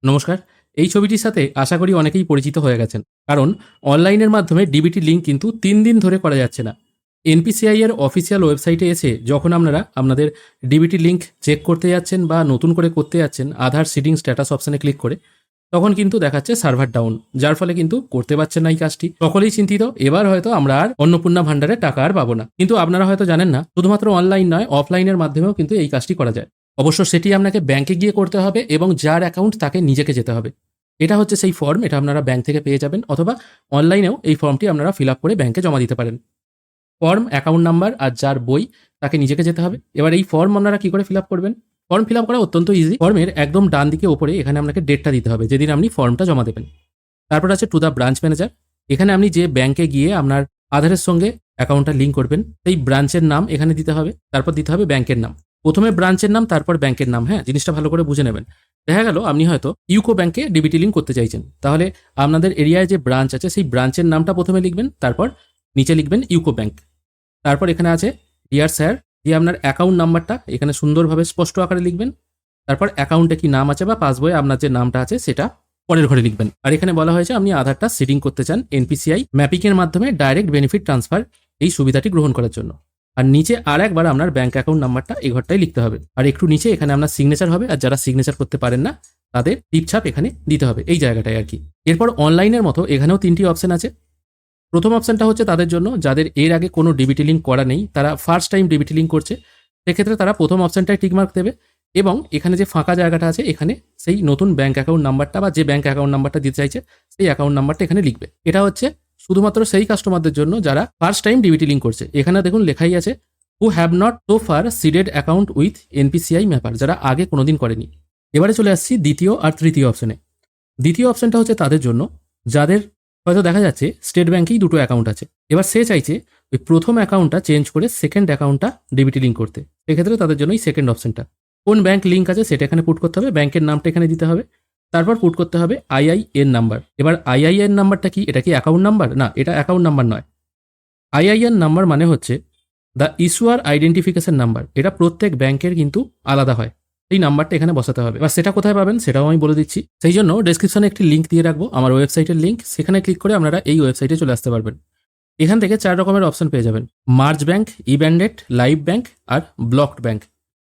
নমস্কার। এই ছবিটির সাথে আশা করি অনেকেই পরিচিত হয়ে গেছেন। কারণ অনলাইনের মাধ্যমে ডিবিটি লিঙ্ক কিন্তু ৩ দিন ধরে করা যাচ্ছে না। এনপিসিআই এর অফিসিয়াল ওয়েবসাইটে এসে যখন আপনারা আপনাদের ডিবিটি লিঙ্ক চেক করতে যাচ্ছেন বা নতুন করে করতে যাচ্ছেন আধার সিডিং স্ট্যাটাস অপশনে ক্লিক করে, তখন কিন্তু দেখাচ্ছে সার্ভার ডাউন, যার ফলে কিন্তু করতে পারছেন না এই কাজটি। সকলেই চিন্তিত, এবার হয়তো আমরা আর অন্নপূর্ণা ভান্ডারে টাকা আর পাবো না। কিন্তু আপনারা হয়তো জানেন না, শুধুমাত্র অনলাইন নয়, অফলাইনের মাধ্যমেও কিন্তু এই কাজটি করা যায়। অবশ্য সেটি আপনাকে ব্যাংকে গিয়ে করতে হবে এবং যার অ্যাকাউন্ট তাকে নিজেকে যেতে হবে। এটা হচ্ছে সেই ফর্ম, এটা আপনারা ব্যাংক থেকে পেয়ে যাবেন, অথবা অনলাইনেও এই ফর্মটি আপনারা ফিল আপ করে ব্যাংকে জমা দিতে পারেন। ফর্ম, অ্যাকাউন্ট নাম্বার আর যার বই তাকে নিজেকে যেতে হবে। এবার এই ফর্ম আপনারা কি করে ফিল আপ করবেন? ফর্ম ফিল আপ করা অত্যন্ত ইজি। ফর্মের একদম ডান দিকে ওপরে এখানে আপনাকে ডেটটা দিতে হবে যেদিন আপনি ফর্মটা জমা দেবেন। তারপর আছে টু দ্য ব্রাঞ্চ ম্যানেজার। এখানে আপনি যে ব্যাংকে গিয়ে আপনার আধারের সঙ্গে অ্যাকাউন্টটা লিঙ্ক করবেন সেই ব্রাঞ্চের নাম এখানে দিতে হবে, তারপর দিতে হবে ব্যাংকের নাম। প্রথমে ব্রাঞ্চের নাম, তারপর ব্যাংকের নাম। হ্যাঁ, জিনিসটা ভালো করে বুঝে নেবেন। দেখা গেল আপনি হয়তো ইউকো ব্যাংকে ডিবিটি লিঙ্ক করতে চাইছেন, তাহলে আপনাদের এরিয়ায় যে ব্রাঞ্চ আছে সেই ব্রাঞ্চের নামটা প্রথমে লিখবেন, তারপর নিচে লিখবেন ইউকো ব্যাংক। তারপর এখানে আছে ডিয়ার স্যার, দিয়ে আপনার অ্যাকাউন্ট নাম্বারটা এখানে সুন্দরভাবে স্পষ্ট আকারে লিখবেন। তারপর অ্যাকাউন্টে কি নাম আছে বা পাসবইয়ে আপনার যে নামটা আছে সেটা পরের ঘরে লিখবেন। আর এখানে বলা হয়েছে আপনি আধারটা সিডিং করতে চান এনপিসিআই ম্যাপিং এর মাধ্যমে ডাইরেক্ট বেনিফিট ট্রান্সফার এই সুবিধাটি গ্রহণ করার জন্য। আর নিচে আর একবার আপনার ব্যাংক অ্যাকাউন্ট নাম্বারটা এই ঘরটাই লিখতে হবে। আর একটু নিচে এখানে আপনার সিগনেচার হবে, আর যারা সিগনেচার করতে পারেন না তাদের টিপছাপ এখানে দিতে হবে, এই জায়গাটায় আর কি। এরপর অনলাইনের মতো এখানেও 3টি অপশন আছে। প্রথম অপশনটা হচ্ছে তাদের জন্য যাদের এর আগে কোনো ডিবিটি লিঙ্ক করা নেই, তারা ফার্স্ট টাইম ডিবিটি লিঙ্ক করছে। সেক্ষেত্রে তারা প্রথম অপশনটায় টিকমার্ক দেবে এবং এখানে যে ফাঁকা জায়গাটা আছে এখানে সেই নতুন ব্যাংক অ্যাকাউন্ট নাম্বারটা বা যে ব্যাংক অ্যাকাউন্ট নাম্বারটা দিতে চাইছে সেই অ্যাকাউন্ট নাম্বারটা এখানে লিখবে। এটা হচ্ছে শুধুমাত্র সেই কাস্টমারদের জন্য যারা ফার্স্ট টাইম ডিবিটি লিঙ্ক করছে। এখানে দেখুন লেখাই আছে who have not so far seeded account with NPCI mapper, যারা আগে কোনোদিন করেনি। এবারে চলে আসছি দ্বিতীয় আর তৃতীয় অপশনে। দ্বিতীয় অপশনটা হচ্ছে তাদের জন্য যাদের হয়তো দেখা যাচ্ছে স্টেট ব্যাংকেই দুটো অ্যাকাউন্ট আছে। এবার সে চাইছে ওই প্রথম অ্যাকাউন্টটা চেঞ্জ করে সেকেন্ড অ্যাকাউন্টটা ডিবিটি লিঙ্ক করতে। সেক্ষেত্রে তাদের জন্য এই সেকেন্ড অপশনটা। কোন ব্যাংক লিঙ্ক আছে সেটা এখানে পুট করতে হবে, ব্যাংকের নামটা এখানে দিতে হবে, তারপর পুট করতে হবে আইআইএন নাম্বার। এবার আইআইএন নাম্বারটা কি? এটা কি অ্যাকাউন্ট নাম্বার? না, এটা অ্যাকাউন্ট নাম্বার নয়। আইআইএন নাম্বার মানে হচ্ছে দ্য ইস্যুয়ার আইডেন্টিফিকেশন নাম্বার। এটা প্রত্যেক ব্যাংকের কিন্তু আলাদা হয়, এই নাম্বারটা এখানে বসাতে হবে। এবার সেটা কোথায় পাবেন সেটাও আমি বলে দিচ্ছি। সেই জন্য ডেসক্রিপশনে একটি লিঙ্ক দিয়ে রাখবো, আমার ওয়েবসাইটের লিঙ্ক। সেখানে ক্লিক করে আপনারা এই ওয়েবসাইটে চলে আসতে পারবেন। এখান থেকে 4 রকমের অপশন পেয়ে যাবেন: মার্জ ব্যাংক, ই ব্যান্ডেড, লাইভ ব্যাংক আর ব্লকড ব্যাংক।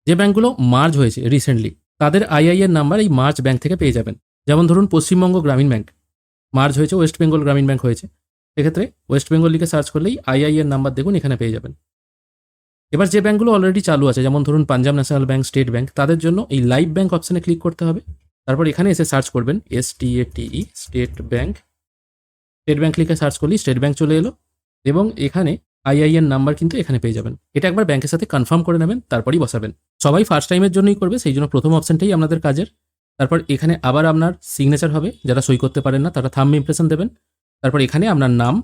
যে ব্যাংকগুলো মার্জ হয়েছে রিসেন্টলি তাদের আইআইএন নাম্বার এই মার্জ ব্যাংক থেকে পেয়ে যাবেন। যেমন ধরুন পশ্চিমবঙ্গ গ্রামীণ ব্যাংক মার্জ হয়েছে ওয়েস্ট বেঙ্গল গ্রামীণ ব্যাংক হয়েছে, সেক্ষেত্রে ওয়েস্ট বেঙ্গল লিখে সার্চ করলেই আইআইএন নাম্বার দেখুন এখানে পেয়ে যাবেন। এবার যে ব্যাংকগুলো অলরেডি চালু আছে যেমন ধরুন Punjab national bank, state bank, তাদের জন্য এই লাইভ ব্যাংক অপশনে ক্লিক করতে হবে। তারপর এখানে এসে সার্চ করবেন STATE state bank. State bank লিখে সার্চ করলেই স্টেট ব্যাংক চলে এলো এবং এখানে আইআইএন নাম্বার কিন্তু এখানে পেয়ে যাবেন। এটা একবার ব্যাংকের সাথে কনফার্ম করে নেবেন, তারপরই বসাবেন। সবাই ফার্স্ট টাইমের জন্যই করবে, সেই জন্য প্রথম অপশনটাই আপনাদের কাজের। তারপর এখানে আবার আপনার সিগনেচার হবে, যারা সই করতে পারেন না তারা থাম্ব ইমপ্রেশন দেবেন। তারপর এখানে আপনার নাম,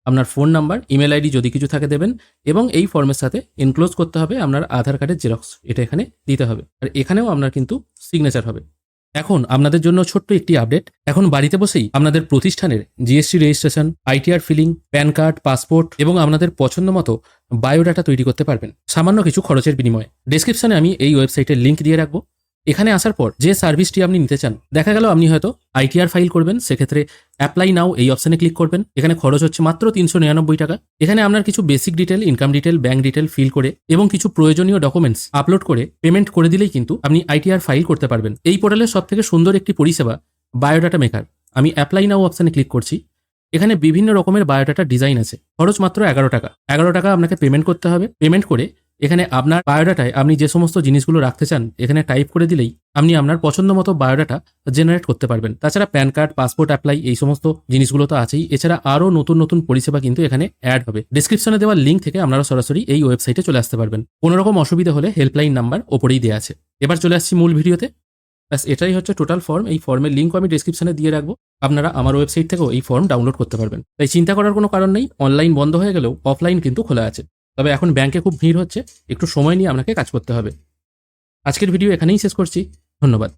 আপনার ফোন নাম্বার, ইমেল আইডি যদি কিছু থাকে দেবেন এবং এই ফর্মের সাথে এনক্লোজ করতে হবে আপনার আধার কার্ডের জেরক্স, এটা এখানে দিতে হবে। আর এখানেও আপনার কিন্তু সিগনেচার হবে। এখন আপনাদের জন্য ছোট্ট একটি আপডেট। এখন বাড়িতে বসেই আপনাদের প্রতিষ্ঠানের GST registration, ITR filing, PAN card, passport এবং আপনাদের পছন্দ মতো বায়োডাটা তৈরি করতে পারবেন সামান্য কিছু খরচের বিনিময়ে। ডেসক্রিপশনে আমি এই ওয়েবসাইটের লিঙ্ক দিয়ে রাখবো। এখানে আসার পর যে সার্ভিসটি আপনি নিতে চান, দেখা গেল আপনি হয়তো আইটিআর ফাইল করবেন, সেক্ষেত্রে অ্যাপ্লাই নাও এই অপশনে ক্লিক করবেন। এখানে খরচ হচ্ছে মাত্র 399 টাকা। এখানে আপনার কিছু basic detail, income detail, bank detail fill করে এবং কিছু প্রয়োজনীয় ডকুমেন্টস আপলোড করে পেমেন্ট করে দিলেই কিন্তু আপনি আইটিআর ফাইল করতে পারবেন। এই পোর্টালের সব থেকে সুন্দর একটি পরিষেবা বায়োডাটা মেকার। আমি অ্যাপ্লাই নাও অপশনে ক্লিক করছি। এখানে বিভিন্ন রকমের বায়োডাটা ডিজাইন আছে, খরচ মাত্র 11 টাকা। 11 টাকা আপনাকে পেমেন্ট করতে হবে। পেমেন্ট করে এখানে আপনার বায়োডাটায় আপনি যে সমস্ত জিনিসগুলো রাখতে চান এখানে টাইপ করে দিলেই আপনি আপনার পছন্দ মতো বায়োডাটা জেনারেট করতে পারবেন। তাছাড়া প্যান কার্ড, পাসপোর্ট অ্যাপ্লাই এই সমস্ত জিনিসগুলো তো আছেই, এছাড়া আরও নতুন নতুন পরিষেবা কিন্তু এখানে অ্যাড হবে। ডিসক্রিপশনে দেওয়া লিঙ্ক থেকে আপনারা সরাসরি এই ওয়েবসাইটে চলে আসতে পারবেন। কোনো রকম অসুবিধা হলে হেল্পলাইন নাম্বার ওপরেই দেওয়া আছে। এবার চলে আসছি মূল ভিডিওতে। ব্যাস এটাই হচ্ছে টোটাল ফর্ম। এই ফর্মের লিঙ্কও আমি ডিসক্রিপশনে দিয়ে রাখবো, আপনারা আমার ওয়েবসাইট থেকেও এই ফর্ম ডাউনলোড করতে পারবেন। তাই চিন্তা করার কোনো কারণ নেই, অনলাইন বন্ধ হয়ে গেলেও অফলাইন কিন্তু খোলা আছে। তবে এখন ব্যাংকে খুব ভিড় হচ্ছে, একটু সময় নিয়ে আপনাকে কাজ করতে হবে। আজকের ভিডিও এখানেই শেষ করছি, ধন্যবাদ।